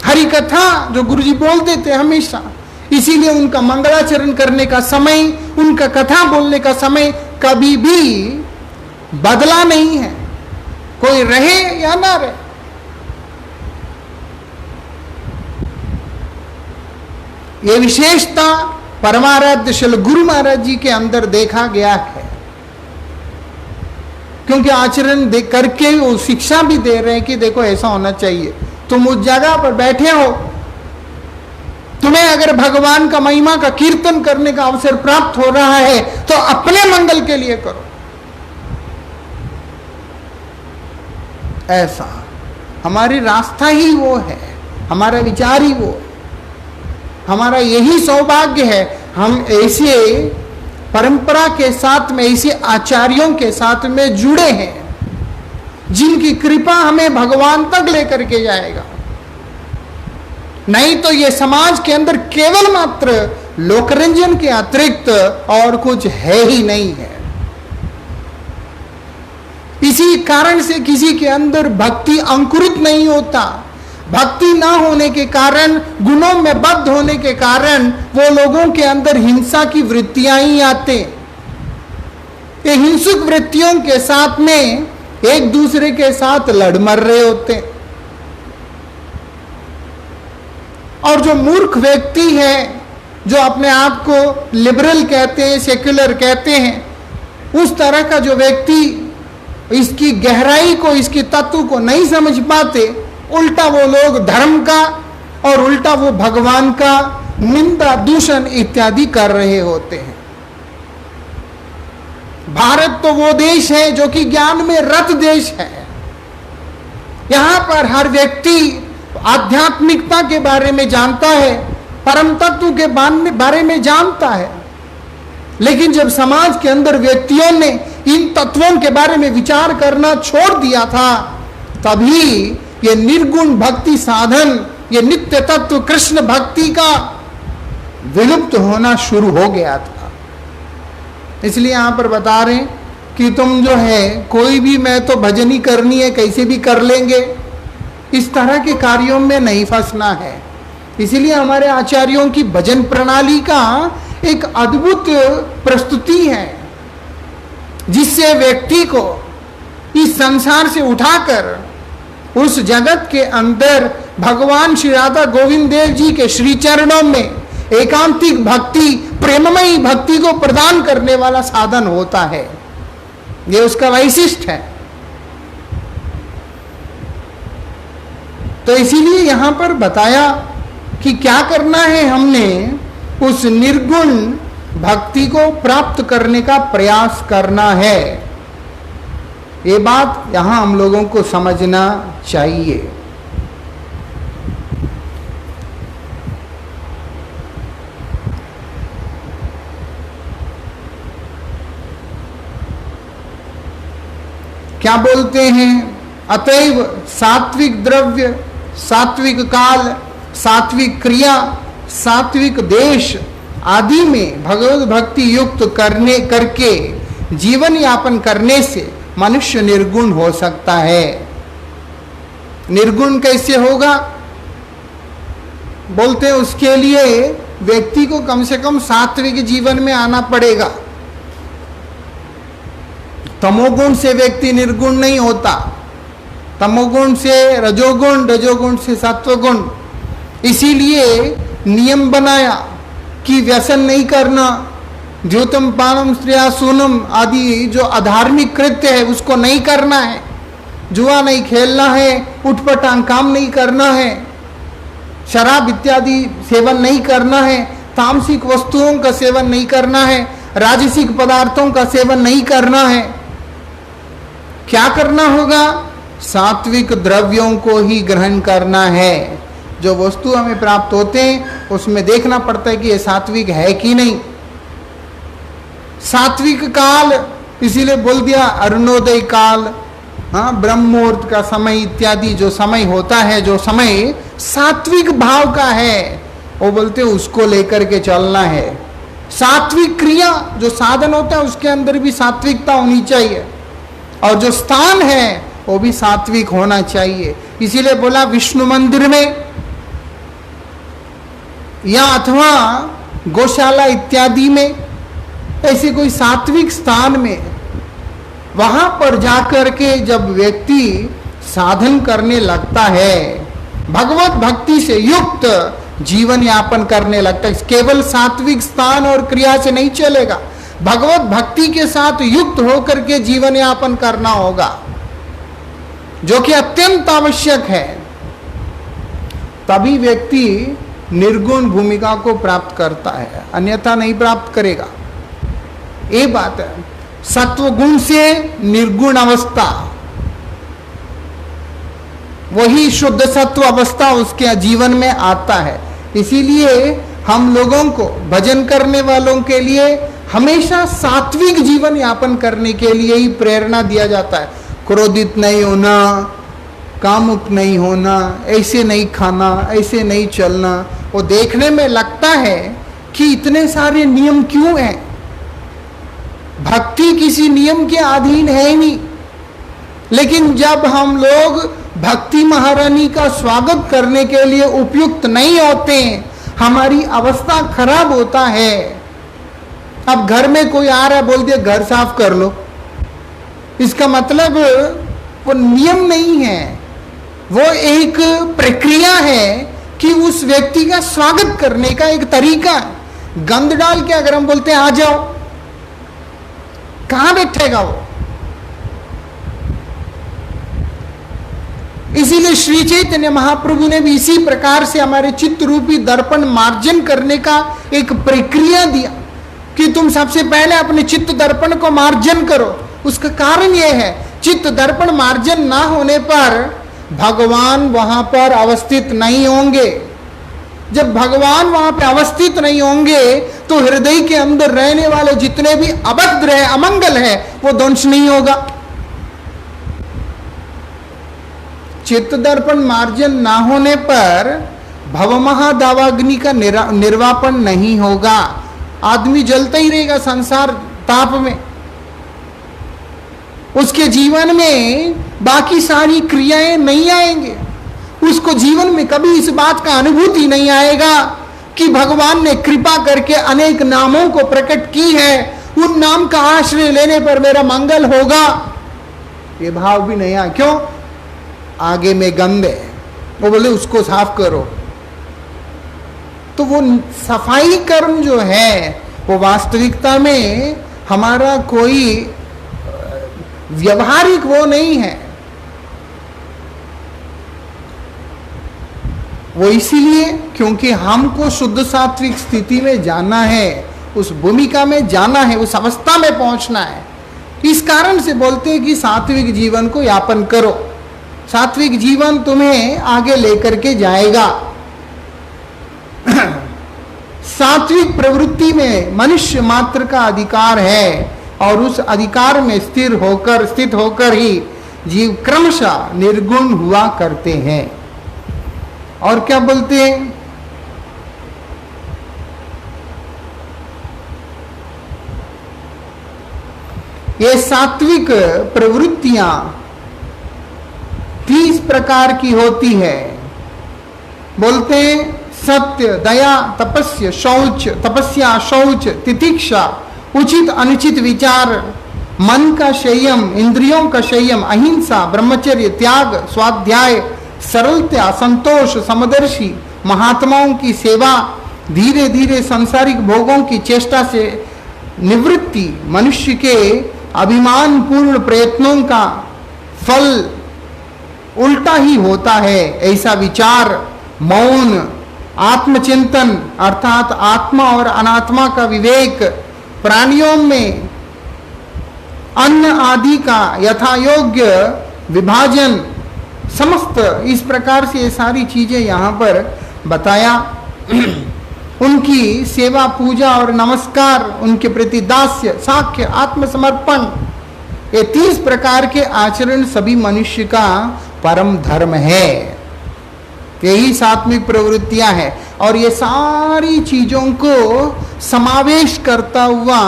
हरि कथा जो गुरुजी बोल देते हमेशा, इसीलिए उनका मंगलाचरण करने का समय, उनका कथा बोलने का समय कभी भी बदला नहीं है, कोई रहे या ना रहे। ये विशेषता परमाराध्य श्री गुरु महाराज जी के अंदर देखा गया है, क्योंकि आचरण देख करके वो शिक्षा भी दे रहे हैं कि देखो ऐसा होना चाहिए। तुम उस जगह पर बैठे हो, तुम्हें अगर भगवान का महिमा का कीर्तन करने का अवसर प्राप्त हो रहा है तो अपने मंगल के लिए करो। ऐसा हमारी रास्ता ही वो है, हमारा विचार ही वो है, हमारा यही सौभाग्य है। हम ऐसे परंपरा के साथ में, ऐसे आचार्यों के साथ में जुड़े हैं जिनकी कृपा हमें भगवान तक लेकर के जाएगा। नहीं तो ये समाज के अंदर केवल मात्र लोकरंजन के अतिरिक्त और कुछ है ही नहीं है। इसी कारण से किसी के अंदर भक्ति अंकुरित नहीं होता। भक्ति ना होने के कारण, गुणों में बद्ध होने के कारण वो लोगों के अंदर हिंसा की वृत्तियां ही आते। ये हिंसक वृत्तियों के साथ में एक दूसरे के साथ लड़ मर रहे होते। और जो मूर्ख व्यक्ति है, जो अपने आप को लिबरल कहते हैं, सेक्युलर कहते हैं, उस तरह का जो व्यक्ति इसकी गहराई को, इसके तत्व को नहीं समझ पाते, उल्टा वो लोग धर्म का और उल्टा वो भगवान का निंदा, दूषण इत्यादि कर रहे होते हैं। भारत तो वो देश है जो कि ज्ञान में रत देश है। यहां पर हर व्यक्ति आध्यात्मिकता के बारे में जानता है, परम तत्व के बारे में जानता है, लेकिन जब समाज के अंदर व्यक्तियों ने इन तत्वों के बारे में विचार करना छोड़ दिया था, तभी ये निर्गुण भक्ति साधन, ये नित्य तत्व कृष्ण भक्ति का विलुप्त होना शुरू हो गया था। इसलिए यहां पर बता रहे हैं कि तुम जो है कोई भी, मैं तो भजन ही करनी है, कैसे भी कर लेंगे, इस तरह के कार्यों में नहीं फंसना है। इसीलिए हमारे आचार्यों की भजन प्रणाली का एक अद्भुत प्रस्तुति है, जिससे व्यक्ति को इस संसार से उठाकर उस जगत के अंदर भगवान श्री राधा गोविंद देव जी के श्री चरणों में एकांतिक भक्ति, प्रेममयी भक्ति को प्रदान करने वाला साधन होता है। ये उसका वैशिष्ट है। तो इसीलिए यहां पर बताया कि क्या करना है, हमने उस निर्गुण भक्ति को प्राप्त करने का प्रयास करना है। ये बात यहां हम लोगों को समझना चाहिए। क्या बोलते हैं? अतएव सात्विक द्रव्य, सात्विक काल, सात्विक क्रिया, सात्विक देश आदि में भगवत भक्ति युक्त करके जीवन यापन करने से मनुष्य निर्गुण हो सकता है। निर्गुण कैसे होगा? बोलते हैं उसके लिए व्यक्ति को कम से कम सात्विक जीवन में आना पड़ेगा। तमोगुण से व्यक्ति निर्गुण नहीं होता, तमोगुण से रजोगुण, रजोगुण से सत्वगुण। इसीलिए नियम बनाया कि व्यसन नहीं करना, द्योतम पानम स्त्रिया सोनम आदि जो अधार्मिक कृत्य है उसको नहीं करना है, जुआ नहीं खेलना है, उठपटांग काम नहीं करना है, शराब इत्यादि सेवन नहीं करना है, तामसिक वस्तुओं का सेवन नहीं करना है, राजसिक पदार्थों का सेवन नहीं करना है। क्या करना होगा? सात्विक द्रव्यों को ही ग्रहण करना है। जो वस्तु हमें प्राप्त होते हैं उसमें देखना पड़ता है कि ये सात्विक है कि नहीं। सात्विक काल इसीलिए बोल दिया अरुणोदय काल, हाँ, ब्रह्म मुहूर्त का समय इत्यादि जो समय होता है, जो समय सात्विक भाव का है, वो बोलते हैं उसको लेकर के चलना है। सात्विक क्रिया जो साधन होता है उसके अंदर भी सात्विकता होनी चाहिए, और जो स्थान है वो भी सात्विक होना चाहिए। इसीलिए बोला विष्णु मंदिर में या अथवा गौशाला इत्यादि में, ऐसे कोई सात्विक स्थान में, वहां पर जाकर के जब व्यक्ति साधन करने लगता है, भगवत भक्ति से युक्त जीवन यापन करने लगता है, केवल सात्विक स्थान और क्रिया से नहीं चलेगा, भगवत भक्ति के साथ युक्त होकर के जीवन यापन करना होगा, जो कि अत्यंत आवश्यक है। तभी व्यक्ति निर्गुण भूमिका को प्राप्त करता है, अन्यथा नहीं प्राप्त करेगा। ये बात है। सत्व गुण से निर्गुण अवस्था, वही शुद्ध सत्व अवस्था उसके जीवन में आता है। इसीलिए हम लोगों को, भजन करने वालों के लिए हमेशा सात्विक जीवन यापन करने के लिए ही प्रेरणा दिया जाता है। क्रोधित नहीं होना, कामुक नहीं होना, ऐसे नहीं खाना, ऐसे नहीं चलना। वो देखने में लगता है कि इतने सारे नियम क्यों हैं, भक्ति किसी नियम के अधीन है ही नहीं। लेकिन जब हम लोग भक्ति महारानी का स्वागत करने के लिए उपयुक्त नहीं होते, हमारी अवस्था खराब होता है। अब घर में कोई आ रहा है, बोल दिया घर साफ कर लो, इसका मतलब वो नियम नहीं है, वो एक प्रक्रिया है कि उस व्यक्ति का स्वागत करने का एक तरीका है। गंद डाल के अगर हम बोलते हैं आ जाओ, कहां बैठेगा वो? इसीलिए श्री चैतन्य महाप्रभु ने भी इसी प्रकार से हमारे चित्त रूपी दर्पण मार्जन करने का एक प्रक्रिया दिया कि तुम सबसे पहले अपने चित्त दर्पण को मार्जन करो। उसका कारण यह है, चित्त दर्पण मार्जन ना होने पर भगवान वहां पर अवस्थित नहीं होंगे। जब भगवान वहां पर अवस्थित नहीं होंगे तो हृदय के अंदर रहने वाले जितने भी अभद्र है, अमंगल है, वो ध्वंस नहीं होगा। चित्त दर्पण मार्जन ना होने पर भवमहादावाग्नि का निर्वापन नहीं होगा। आदमी जलता ही रहेगा संसार ताप में। उसके जीवन में बाकी सारी क्रियाएं नहीं आएंगे। उसको जीवन में कभी इस बात का अनुभूति नहीं आएगा कि भगवान ने कृपा करके अनेक नामों को प्रकट की है, उन नाम का आश्रय लेने पर मेरा मंगल होगा। ये भाव भी नहीं आया। क्यों? आगे में गंद है, वो बोले उसको साफ करो। तो वो सफाई कर्म जो है वो वास्तविकता में हमारा कोई व्यवहारिक वो नहीं है। वो इसीलिए क्योंकि हमको शुद्ध सात्विक स्थिति में जाना है, उस भूमिका में जाना है, उस अवस्था में पहुंचना है। इस कारण से बोलते हैं कि सात्विक जीवन को यापन करो। सात्विक जीवन तुम्हें आगे लेकर के जाएगा। सात्विक प्रवृत्ति में मनुष्य मात्र का अधिकार है और उस अधिकार में स्थित होकर ही जीव क्रमशः निर्गुण हुआ करते हैं। और क्या बोलते हैं? ये सात्विक प्रवृत्तियां 30 प्रकार की होती है। बोलते हैं सत्य, दया, तपस्या, शौच, तितिक्षा, उचित अनुचित विचार, मन का संयम, इंद्रियों का संयम, अहिंसा, ब्रह्मचर्य, त्याग, स्वाध्याय, सरलता, संतोष, समदर्शी, महात्माओं की सेवा, धीरे धीरे सांसारिक भोगों की चेष्टा से निवृत्ति मनुष्य के अभिमान पूर्ण प्रयत्नों का फल उल्टा ही होता है। ऐसा विचार, मौन, आत्मचिंतन अर्थात आत्मा और अनात्मा का विवेक, प्राणियों में अन्न आदि का यथा योग्य विभाजन, समस्त इस प्रकार से ये सारी चीजें यहाँ पर बताया। उनकी सेवा, पूजा और नमस्कार, उनके प्रति दास्य, साख्य, आत्मसमर्पण, ये 30 प्रकार के आचरण सभी मनुष्य का परम धर्म है। यही सात्विक प्रवृत्तियां हैं और ये सारी चीजों को समावेश करता हुआ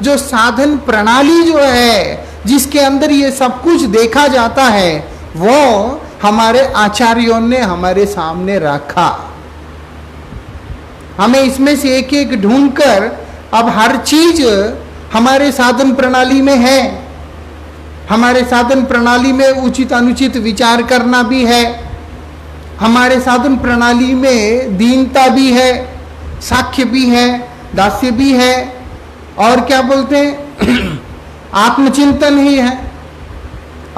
जो साधन प्रणाली जो है, जिसके अंदर ये सब कुछ देखा जाता है, वो हमारे आचार्यों ने हमारे सामने रखा। हमें इसमें से एक एक ढूंढकर अब हर चीज हमारे साधन प्रणाली में है। हमारे साधन प्रणाली में उचित अनुचित विचार करना भी है, हमारे साधन प्रणाली में दीनता भी है, साख्य भी है, दास्य भी है, और क्या बोलते हैं आत्मचिंतन ही है,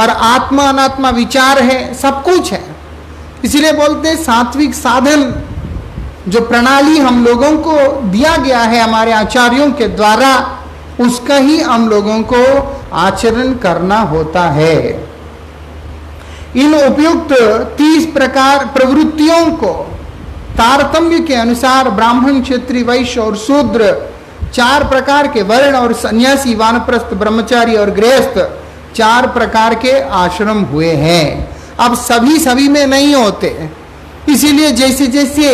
और आत्मा अनात्मा विचार है, सब कुछ है। इसलिए बोलते हैं सात्विक साधन जो प्रणाली हम लोगों को दिया गया है हमारे आचार्यों के द्वारा, उसका ही हम लोगों को आचरण करना होता है। इन उपयुक्त 30 प्रकार प्रवृत्तियों को तारतम्य के अनुसार ब्राह्मण, क्षत्रिय, वैश्य और शूद्र 4 प्रकार के वर्ण, और सन्यासी, वानप्रस्थ, ब्रह्मचारी और गृहस्थ 4 प्रकार के आश्रम हुए हैं। अब सभी में नहीं होते, इसीलिए जैसे जैसे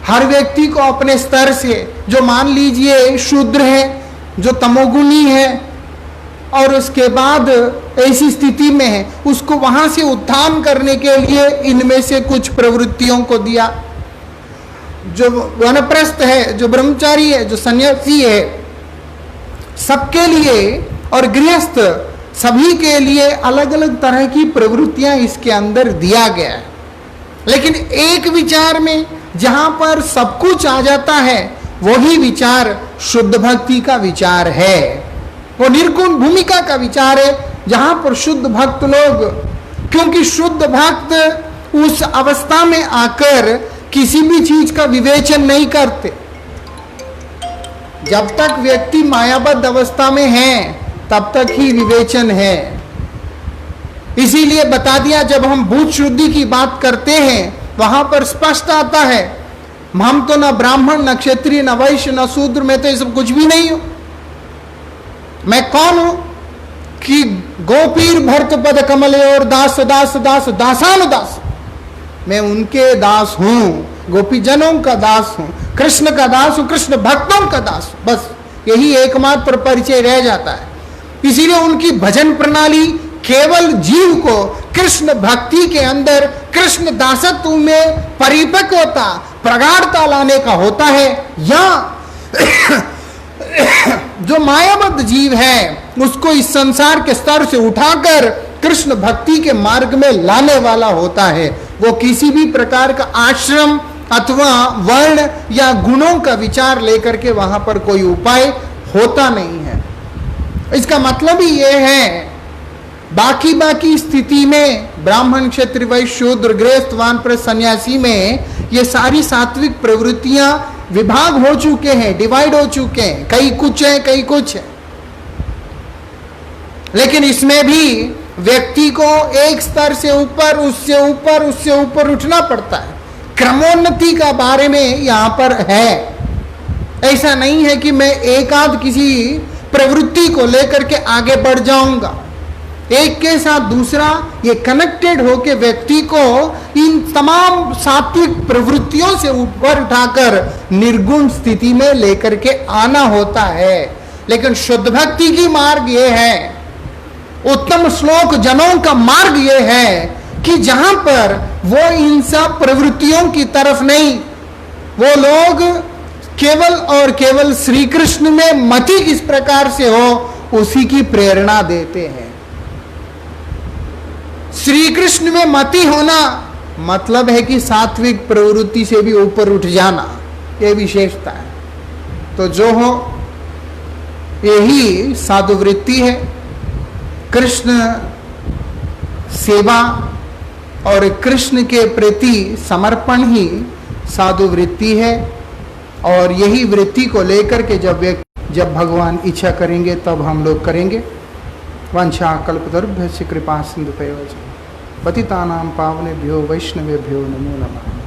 हर व्यक्ति को अपने स्तर से, जो मान लीजिए शूद्र है, जो तमोगुणी है, और उसके बाद ऐसी स्थिति में है, उसको वहां से उत्थान करने के लिए इनमें से कुछ प्रवृत्तियों को दिया। जो वानप्रस्थ है, जो ब्रह्मचारी है, जो सन्यासी है, सबके लिए, और गृहस्थ सभी के लिए अलग अलग तरह की प्रवृत्तियां इसके अंदर दिया गया है। लेकिन एक विचार में जहां पर सब कुछ आ जाता है, वही विचार शुद्ध भक्ति का विचार है। वो निर्गुण भूमिका का विचार है, जहां पर शुद्ध भक्त लोग, क्योंकि शुद्ध भक्त उस अवस्था में आकर किसी भी चीज का विवेचन नहीं करते। जब तक व्यक्ति मायाबद्ध अवस्था में है, तब तक ही विवेचन है। इसीलिए बता दिया, जब हम भूत शुद्धि की बात करते हैं, वहां पर स्पष्ट आता है, हम तो न ब्राह्मण, न क्षत्रिय, न वैश्य, न शूद्र, मैं तो ये सब कुछ भी नहीं हूं। मैं कौन हूं कि गोपीर भरत पद कमले और दास दास दास दासानुदास, मैं उनके दास हूं, गोपी जनों का दास हूं, कृष्ण का दास हूं, कृष्ण भक्तों का दास हूं। बस यही एकमात्र परिचय रह जाता है। इसीलिए उनकी भजन प्रणाली केवल जीव को कृष्ण भक्ति के अंदर कृष्ण दासत्व में परिपक्वता, प्रगाढ़ता लाने का होता है। या जो मायाबद्ध जीव है, उसको इस संसार के स्तर से उठाकर कृष्ण भक्ति के मार्ग में लाने वाला होता है। वो किसी भी प्रकार का आश्रम अथवा वर्ण या गुणों का विचार लेकर के वहां पर कोई उपाय होता नहीं है। इसका मतलब ही ये है, बाकी स्थिति में ब्राह्मण, क्षत्रिय, वैश्य, शूद्र, गृहस्थ, वानप्रस्थ, सन्यासी में ये सारी सात्विक प्रवृत्तियां विभाग हो चुके हैं, डिवाइड हो चुके हैं, कई कुछ है, कई कुछ है। लेकिन इसमें भी व्यक्ति को एक स्तर से ऊपर, उससे ऊपर, उससे ऊपर उठना पड़ता है। क्रमोन्नति का बारे में यहां पर है। ऐसा नहीं है कि मैं एक आध किसी प्रवृत्ति को लेकर के आगे बढ़ जाऊंगा, एक के साथ दूसरा ये कनेक्टेड होके व्यक्ति को इन तमाम सात्विक प्रवृत्तियों से ऊपर उठाकर निर्गुण स्थिति में लेकर के आना होता है। लेकिन शुद्ध भक्ति की मार्ग ये है, उत्तम श्लोक जनों का मार्ग ये है कि जहां पर वो इन सब प्रवृत्तियों की तरफ नहीं, वो लोग केवल और केवल श्री कृष्ण में मति किस प्रकार से हो, उसी की प्रेरणा देते हैं। श्री कृष्ण में मति होना मतलब है कि सात्विक प्रवृत्ति से भी ऊपर उठ जाना, ये विशेषता है। तो जो हो यही साधु वृत्ति है। कृष्ण सेवा और कृष्ण के प्रति समर्पण ही साधु वृत्ति है। और यही वृत्ति को लेकर के जब भगवान इच्छा करेंगे तब हम लोग करेंगे। वंशा कल्पतरुभ्यश्च कृपा सिंधुभ्यो पतितानां पावनेभ्यो वैष्णवेभ्यो नमो नमः।